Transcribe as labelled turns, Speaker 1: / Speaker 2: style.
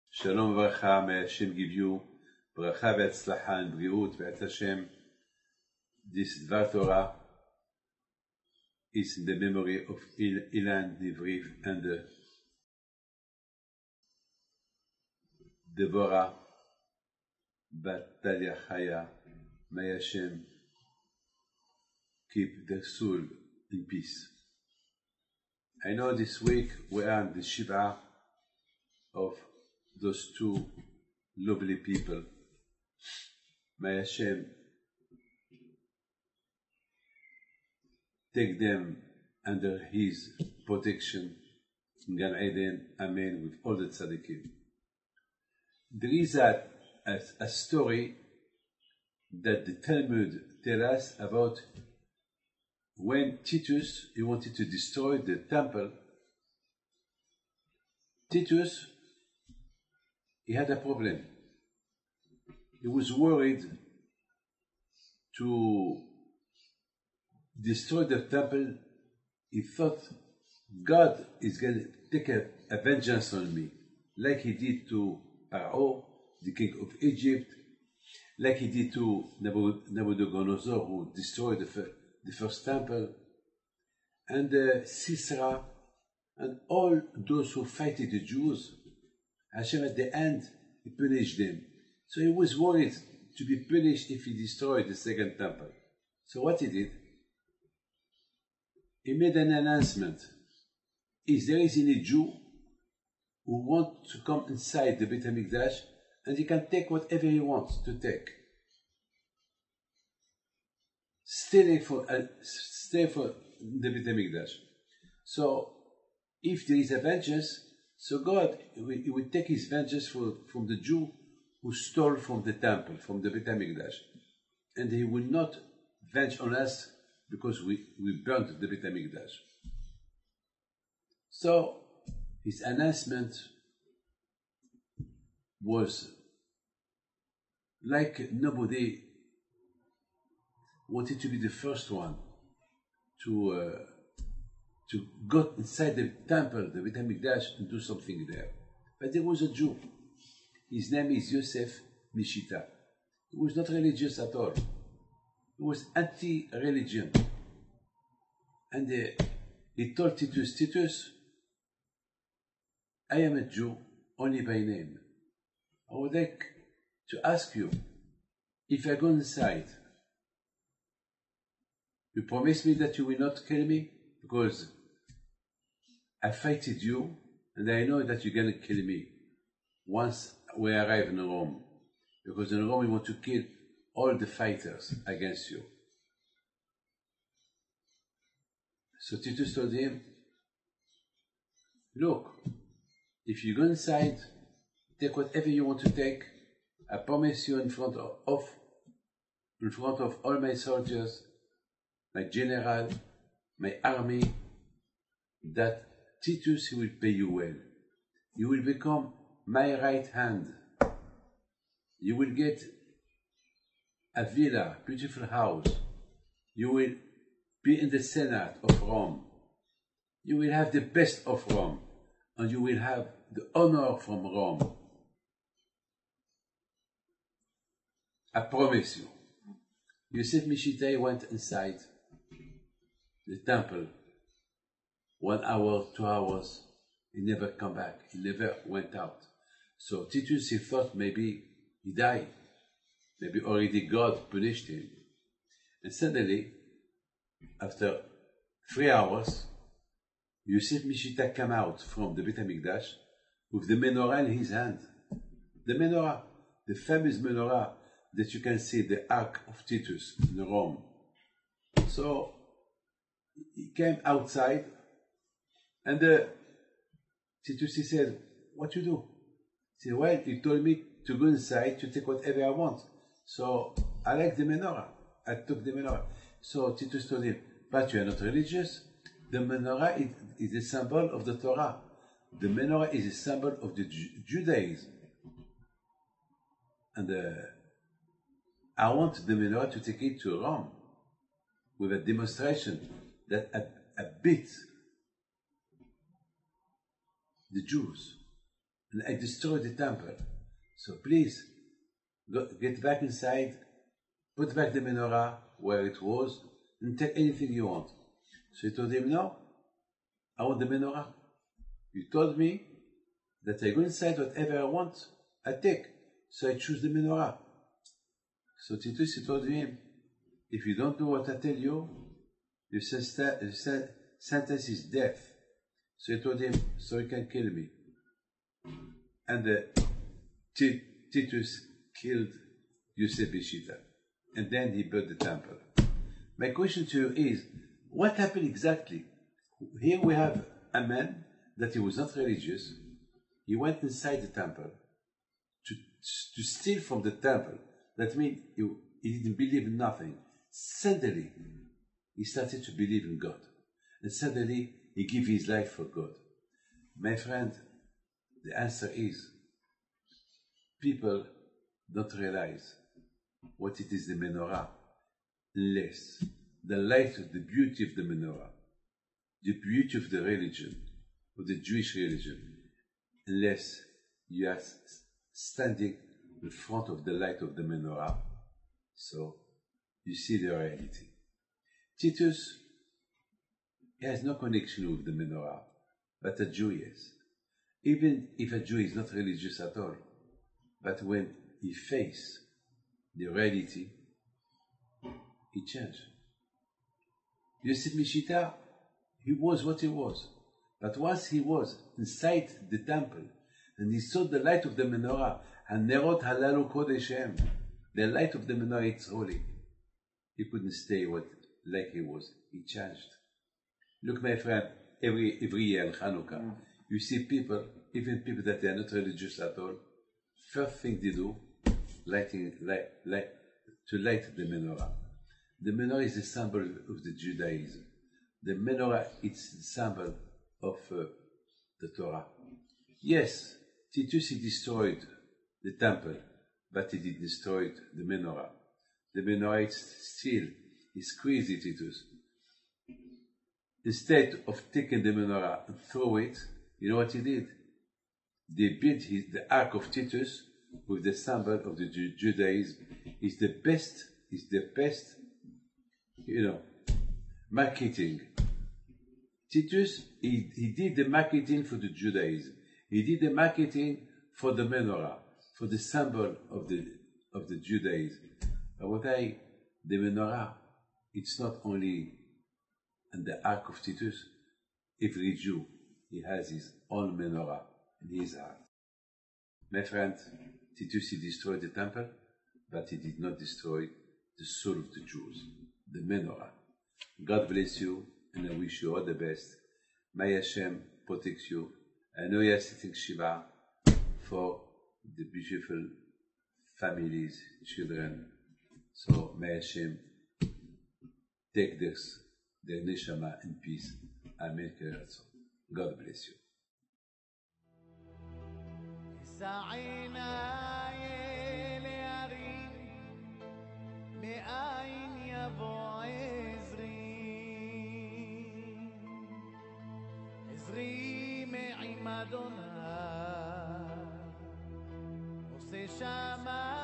Speaker 1: Shalom V'racha, may Hashem give you bracha ve'atzlacha and briut ve'at Hashem. This Dvar Torah is in the memory of Ilan Nivriv and Deborah Bat Talia Chaya. May Hashem keep their soul in peace. I know this week we are in the Shiva of those two lovely people. May Hashem take them under His protection in Gan Eden, Amen, with all the tzaddikim. There is a story that the Talmud tells us about when Titus, he wanted to destroy the temple. Titus, he had a problem. He was worried to destroy the temple. He thought God is going to take a vengeance on me, like he did to Pharaoh, the king of Egypt, like he did to Nabucodonosor, who destroyed the first temple, and Sisera, and all those who fight the Jews. Hashem at the end, he punished them. So he was worried to be punished if he destroyed the second temple. So what he did? He made an announcement. If there is any Jew who wants to come inside the Beit HaMikdash, and he can take whatever he wants to take. Stay for the Beit HaMikdash. So if there is a vengeance, so God he will take his vengeance from the Jew who stole from the temple, from the Beit HaMikdash. And he will not venge on us because we burned the Beit HaMikdash. So his announcement was like nobody wanted to be the first one to go inside the temple, the Beit HaMikdash, and do something there. But there was a Jew. His name is Yosef Mishita. He was not religious at all. He was anti-religion. And he told Titus, I am a Jew only by name. I would like to ask you, if I go inside, you promise me that you will not kill me? Because I fighted you, and I know that you're going to kill me once we arrive in Rome. Because in Rome we want to kill all the fighters against you. So Titus told him, look, if you go inside, take whatever you want to take. I promise you in front of all my soldiers, my general, my army, that Titus will pay you well. You will become my right hand. You will get a villa, beautiful house. You will be in the Senate of Rome. You will have the best of Rome, and you will have the honor from Rome. I promise you. Yosef Mishita went inside the temple. 1 hour, 2 hours, he never come back. He never went out. So Titus, he thought maybe he died. Maybe already God punished him. And suddenly, after 3 hours, Yosef Mishita came out from the Beit HaMikdash with the menorah in his hand. The menorah, the famous menorah that you can see, the Ark of Titus in Rome. So he came outside, and Titus, he said, what you do? He said, well, you told me to go inside to take whatever I want. So I like the menorah. I took the menorah. So Titus told him, but you are not religious. The menorah is a symbol of the Torah. The menorah is a symbol of the Judaism. And I want the menorah to take it to Rome with a demonstration that a bit the Jews, and I destroyed the temple. So please, get back inside, put back the menorah where it was, and take anything you want. So he told him, no, I want the menorah. You told me that I go inside, whatever I want, I take. So I choose the menorah. So Titus, he told him, if you don't do what I tell you, your sentence is death. So he told him, so you can kill me. And Titus killed Yosef Bishita. And then he built the temple. My question to you is, what happened exactly? Here we have a man that he was not religious. He went inside the temple to steal from the temple. That means he didn't believe in nothing. Suddenly, he started to believe in God. And suddenly, he gave his life for God. My friend, the answer is, people don't realize what it is the menorah, unless the light of the beauty of the menorah, the beauty of the religion, of the Jewish religion, unless you are standing in front of the light of the menorah, so you see the reality. Titus has no connection with the menorah, but a Jew is. Even if a Jew is not religious at all, but when he faces the reality, he changed. Yosef Mishita, he was what he was. But once he was inside the temple, and he saw the light of the menorah, and Nerot Halalu Kodeshem, the light of the menorah, it's holy. He couldn't stay like he was. He changed. Look, my friend, every year in Hanukkah, you see people, even people that they are not religious at all, first thing they do, to light the menorah. The menorah is the symbol of the Judaism. The menorah is the symbol of the Torah. Yes, Titus, he destroyed the temple, but he didn't destroy the menorah. The menorah is still, is crazy, Titus. Instead of taking the menorah and throw it, you know what he did? They built the Ark of Titus with the symbol of the Judaism. It's the best, marketing. Titus, he did the marketing for the Judaism. He did the marketing for the menorah, for the symbol of the Judaism. But the menorah, it's not only in the Ark of Titus. Every Jew, he has his own menorah in his heart. My friend, Titus, he destroyed the temple, but he did not destroy the soul of the Jews, the menorah. God bless you, and I wish you all the best. May Hashem protect you. I know you are sitting Shiva for the beautiful families, children. So may Hashem take their neshama in peace. Amen. God bless you.
Speaker 2: Madonna, Ose Shama.